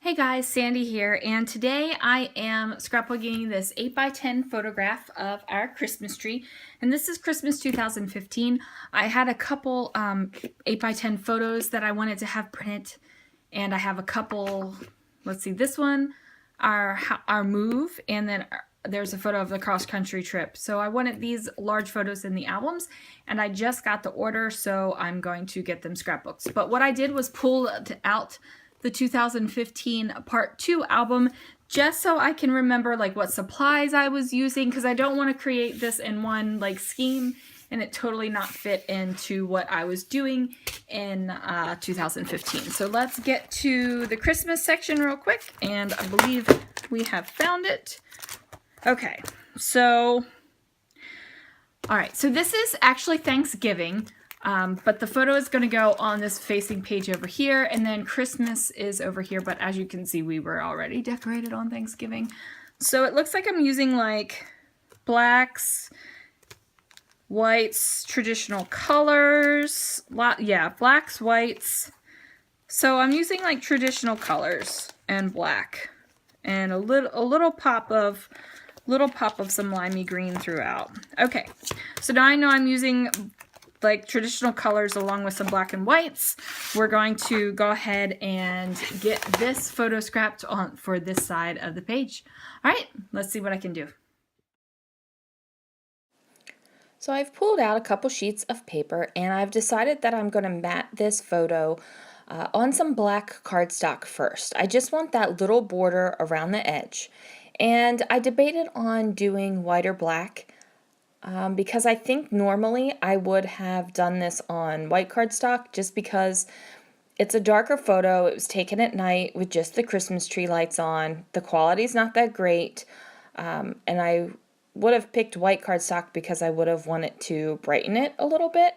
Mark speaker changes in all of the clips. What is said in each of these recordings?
Speaker 1: Hey guys, Sandy here, and today I am scrapbooking this 8x10 photograph of our Christmas tree, and this is Christmas 2015. I had a couple 8x10 photos that I wanted to have printed, and I have a couple, let's see, this one, our move, and then there's a photo of the cross-country trip. So I wanted these large photos in the albums, and I just got the order, so I'm going to get them scrapbooks. But what I did was pull out the 2015 part 2 album just so I can remember like what supplies I was using, because I don't want to create this in one like scheme and it totally not fit into what I was doing in 2015. So let's get to the Christmas section real quick, and I believe we have found it. Okay, so all right, so this is actually Thanksgiving. But the photo is going to go on this facing page over here, and then Christmas is over here, but as you can see, we were already decorated on Thanksgiving. So it looks like I'm using like blacks, whites, traditional colors, blacks, whites. So I'm using like traditional colors and black, and a little pop of some limey green throughout. Okay, so now I know I'm using like traditional colors along with some black and whites. We're going to go ahead and get this photo scrapped on for this side of the page. All right, let's see what I can do.
Speaker 2: So I've pulled out a couple sheets of paper and I've decided that I'm going to mat this photo on some black cardstock first. I just want that little border around the edge. And I debated on doing white or black. Because I think normally I would have done this on white cardstock just because it's a darker photo. It was taken at night with just the Christmas tree lights on. The quality's not that great. And I would have picked white cardstock because I would have wanted to brighten it a little bit.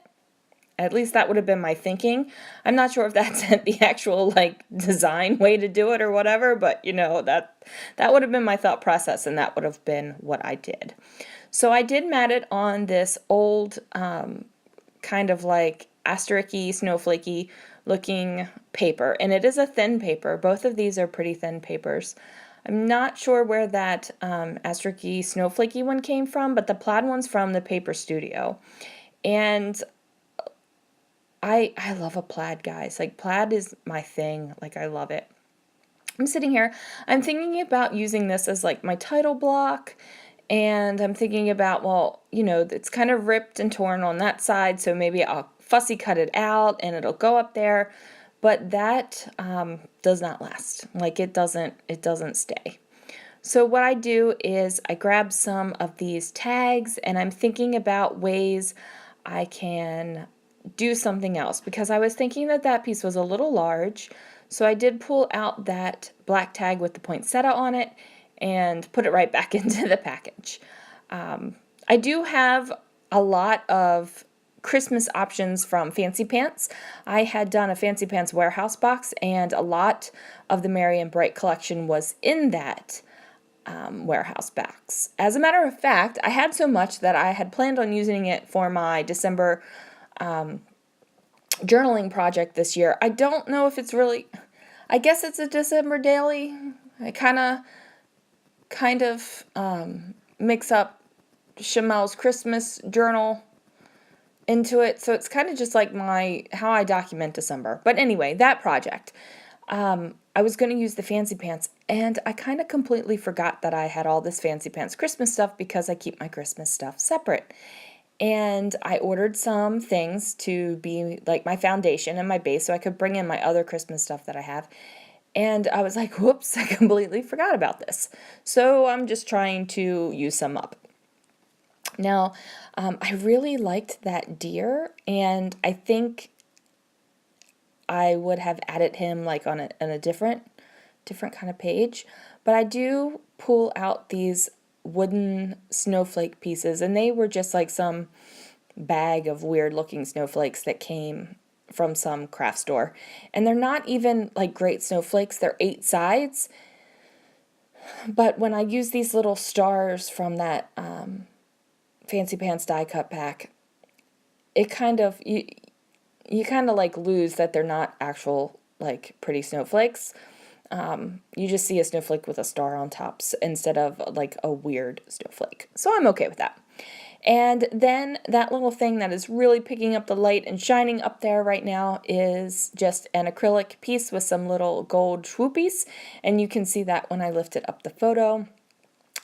Speaker 2: At least that would have been my thinking. I'm not sure if that's the actual like design way to do it or whatever, but you know, that would have been my thought process, and that would have been what I did. So I did mat it on this old kind of like asterisk-y, snowflakey looking paper, and it is a thin paper. Both of these are pretty thin papers. I'm not sure where that asterisk-y, snowflakey one came from, but the plaid one's from the Paper Studio. And I love a plaid, guys. Like, plaid is my thing. Like, I love it. I'm sitting here, I'm thinking about using this as like my title block, and I'm thinking about, well, you know, it's kind of ripped and torn on that side, so maybe I'll fussy cut it out and it'll go up there, but that does not last. Like, it doesn't stay. So what I do is I grab some of these tags and I'm thinking about ways I can do something else, because I was thinking that that piece was a little large. So I did pull out that black tag with the poinsettia on it and put it right back into the package. I do have a lot of Christmas options from Fancy Pants. I had done a Fancy Pants warehouse box, and a lot of the Merry and Bright collection was in that warehouse box. As a matter of fact, I had so much that I had planned on using it for my December journaling project this year. I don't know if it's really, I guess it's a December daily. I kind of mix up Chamel's Christmas journal into it, so it's kind of just like how I document December. But anyway, that project, I was going to use the Fancy Pants, and I kind of completely forgot that I had all this Fancy Pants Christmas stuff because I keep my Christmas stuff separate. And I ordered some things to be like my foundation and my base so I could bring in my other Christmas stuff that I have. And I was like, whoops, I completely forgot about this. So I'm just trying to use some up. Now, I really liked that deer, and I think I would have added him like on a different kind of page. But I do pull out these wooden snowflake pieces, and they were just like some bag of weird looking snowflakes that came from some craft store. And they're not even like great snowflakes, they're 8 sides. But when I use these little stars from that Fancy Pants die cut pack, it kind of, you kind of like lose that they're not actual like pretty snowflakes. You just see a snowflake with a star on top instead of like a weird snowflake. So I'm okay with that. And then that little thing that is really picking up the light and shining up there right now is just an acrylic piece with some little gold swoopies. And you can see that when I lifted up the photo.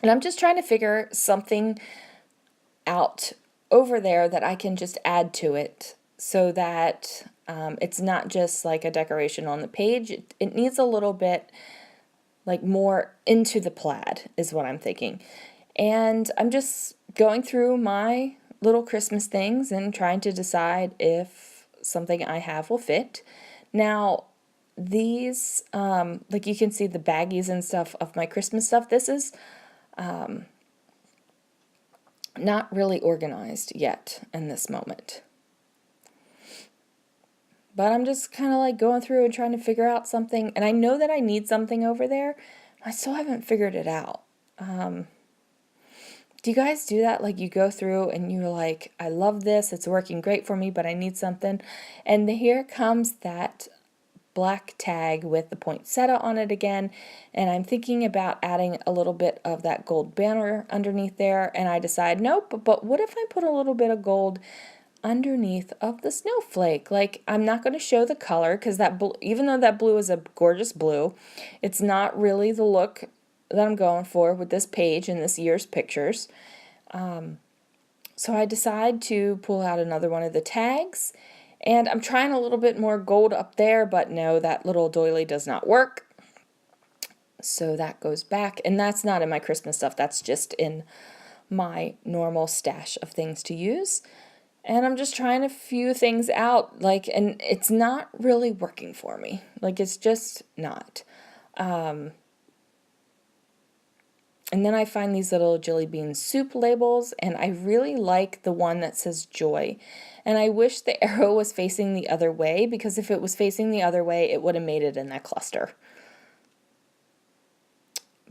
Speaker 2: And I'm just trying to figure something out over there that I can just add to it so that it's not just like a decoration on the page. It needs a little bit like more into the plaid is what I'm thinking. And I'm just going through my little Christmas things and trying to decide if something I have will fit. Now, these, like you can see the baggies and stuff of my Christmas stuff, this is not really organized yet in this moment. But I'm just kind of like going through and trying to figure out something. And I know that I need something over there. I still haven't figured it out. Do you guys do that? Like you go through and you're like, I love this. It's working great for me, but I need something. And here comes that black tag with the poinsettia on it again. And I'm thinking about adding a little bit of that gold banner underneath there. And I decide, nope, but what if I put a little bit of gold underneath of the snowflake? Like, I'm not going to show the color because that even though that blue is a gorgeous blue, it's not really the look that I'm going for with this page and this year's pictures. So I decide to pull out another one of the tags, and I'm trying a little bit more gold up there, but no, that little doily does not work. So that goes back, and that's not in my Christmas stuff. That's just in my normal stash of things to use. And I'm just trying a few things out, like, and it's not really working for me. Like, it's just not. And then I find these little jelly bean soup labels, and I really like the one that says joy. And I wish the arrow was facing the other way, because if it was facing the other way, it would have made it in that cluster.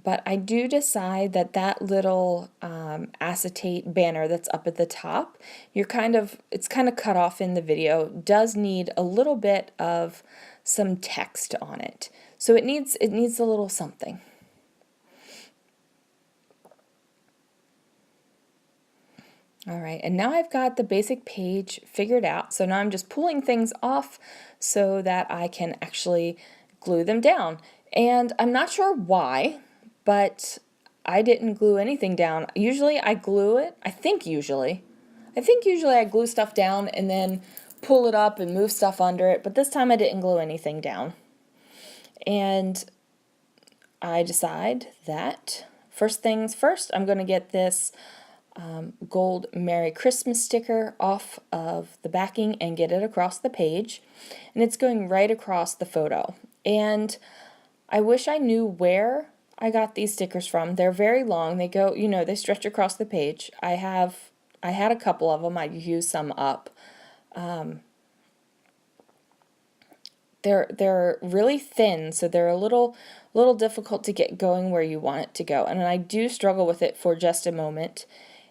Speaker 2: But I do decide that that little acetate banner that's up at the top, it's kind of cut off in the video, does need a little bit of some text on it. So it needs a little something. All right, and now I've got the basic page figured out. So now I'm just pulling things off so that I can actually glue them down. And I'm not sure why, but I didn't glue anything down. Usually I glue it. I think usually I glue stuff down and then pull it up and move stuff under it, but this time I didn't glue anything down. And I decide that first things first, I'm going to get this gold Merry Christmas sticker off of the backing and get it across the page. And it's going right across the photo. And I wish I knew where I got these stickers from. They're very long. They go, they stretch across the page. I had a couple of them. I used some up. They're really thin, so they're a little difficult to get going where you want it to go. And I do struggle with it for just a moment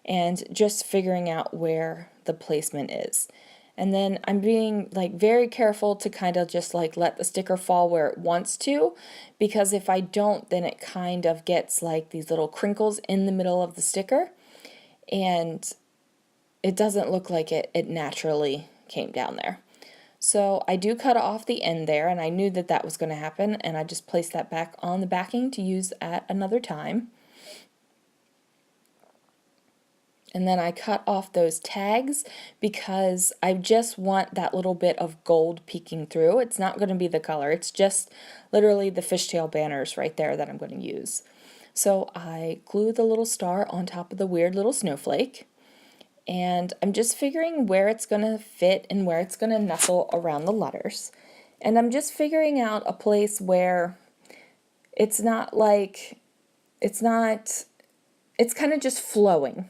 Speaker 2: and just figuring out where the placement is. And then I'm being like very careful to kind of just like let the sticker fall where it wants to, because if I don't, then it kind of gets like these little crinkles in the middle of the sticker, and it doesn't look like it naturally came down there. So I do cut off the end there, and I knew that that was going to happen, and I just placed that back on the backing to use at another time. And then I cut off those tags because I just want that little bit of gold peeking through. It's not going to be the color. It's just literally the fishtail banners right there that I'm going to use. So I glue the little star on top of the weird little snowflake. And I'm just figuring where it's going to fit and where it's going to nestle around the letters. And I'm just figuring out a place where it's kind of just flowing.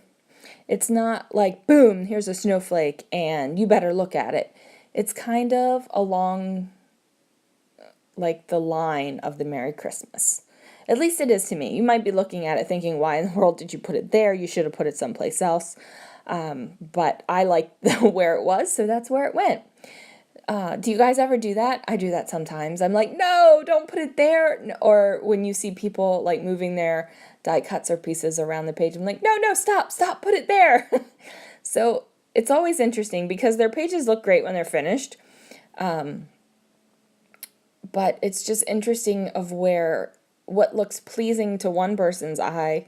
Speaker 2: It's not like, boom, here's a snowflake and you better look at it. It's kind of along like the line of the Merry Christmas. At least it is to me. You might be looking at it thinking, why in the world did you put it there? You should have put it someplace else. But I liked where it was, so that's where it went. Do you guys ever do that? I do that sometimes. I'm like, no, don't put it there. Or when you see people like moving their die cuts or pieces around the page, I'm like, no, no, stop, stop, put it there. So it's always interesting because their pages look great when they're finished. But it's just interesting of where what looks pleasing to one person's eye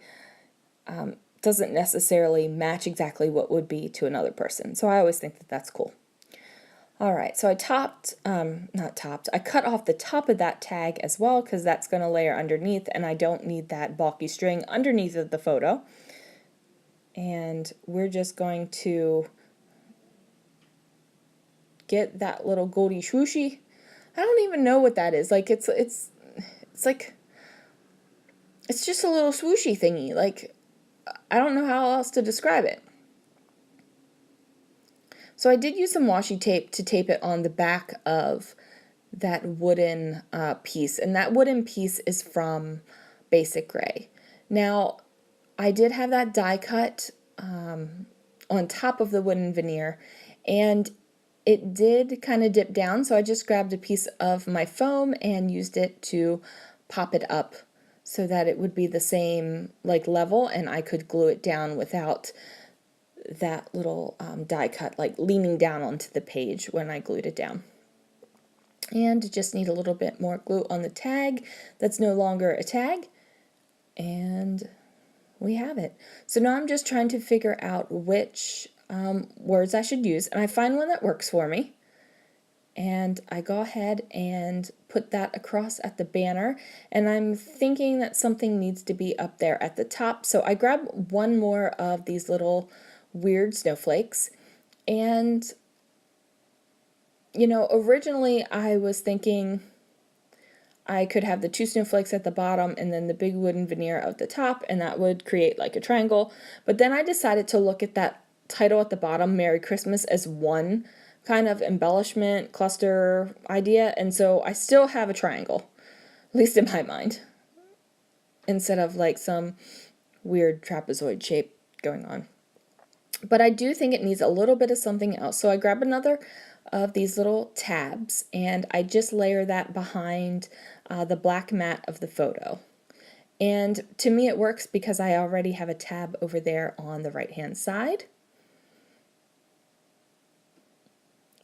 Speaker 2: doesn't necessarily match exactly what would be to another person. So I always think that that's cool. All right, so I I cut off the top of that tag as well because that's going to layer underneath and I don't need that bulky string underneath of the photo. And we're just going to get that little goldy swooshy. I don't even know what that is. Like it's like it's just a little swooshy thingy. Like I don't know how else to describe it. So I did use some washi tape to tape it on the back of that wooden piece, and that wooden piece is from Basic Gray. Now, I did have that die cut on top of the wooden veneer, and it did kind of dip down, so I just grabbed a piece of my foam and used it to pop it up so that it would be the same like level, and I could glue it down without that little die cut like leaning down onto the page when I glued it down. And just need a little bit more glue on the tag that's no longer a tag, and we have it. So now I'm just trying to figure out which words I should use, and I find one that works for me, and I go ahead and put that across at the banner, and I'm thinking that something needs to be up there at the top, so I grab one more of these little weird snowflakes, and you know, originally I was thinking I could have the two snowflakes at the bottom and then the big wooden veneer at the top, and that would create like a triangle. But then I decided to look at that title at the bottom, Merry Christmas, as one kind of embellishment cluster idea, and so I still have a triangle, at least in my mind, instead of like some weird trapezoid shape going on. But I do think it needs a little bit of something else. So I grab another of these little tabs and I just layer that behind the black mat of the photo. And to me it works because I already have a tab over there on the right hand side.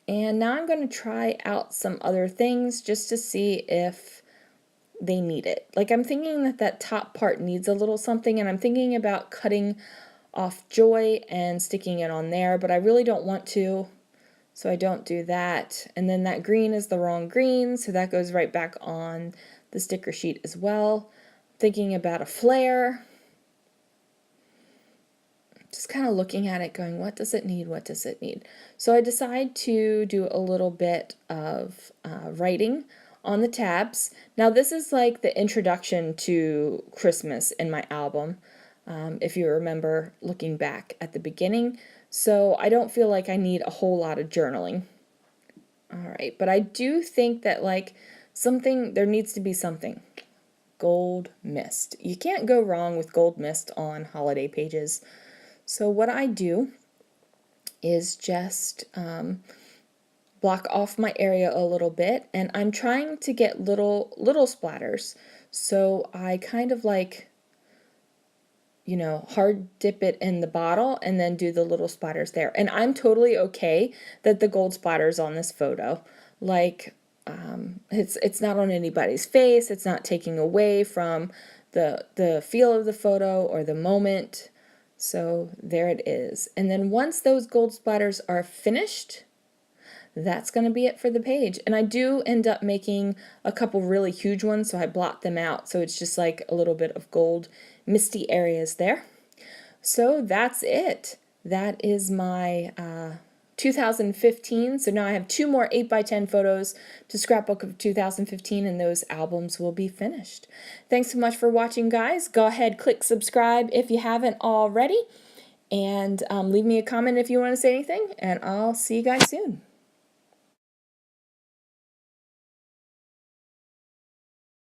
Speaker 2: And now I'm going to try out some other things just to see if they need it. Like I'm thinking that that top part needs a little something, and I'm thinking about cutting off joy and sticking it on there, but I really don't want to, so I don't do that. And then that green is the wrong green, so that goes right back on the sticker sheet as well. Thinking about a flare, just kind of looking at it going, what does it need, what does it need? So I decide to do a little bit of writing on the tabs. Now this is like the introduction to Christmas in my album. If you remember looking back at the beginning. So I don't feel like I need a whole lot of journaling. All right, but I do think that like there needs to be something. Gold mist. You can't go wrong with gold mist on holiday pages. So what I do is just block off my area a little bit, and I'm trying to get little splatters. So I kind of like, you know, hard dip it in the bottle and then do the little splatters there. And I'm totally okay that the gold splatters on this photo. Like, it's not on anybody's face. It's not taking away from the feel of the photo or the moment. So there it is. And then once those gold splatters are finished, that's going to be it for the page. And I do end up making a couple really huge ones, so I blot them out. So it's just like a little bit of gold misty areas there. So that's it. That is my 2015. So now I have 2 more 8x10 photos to Scrapbook of 2015, and those albums will be finished. Thanks so much for watching, guys. Go ahead, click subscribe if you haven't already, and leave me a comment if you want to say anything, and I'll see you guys soon.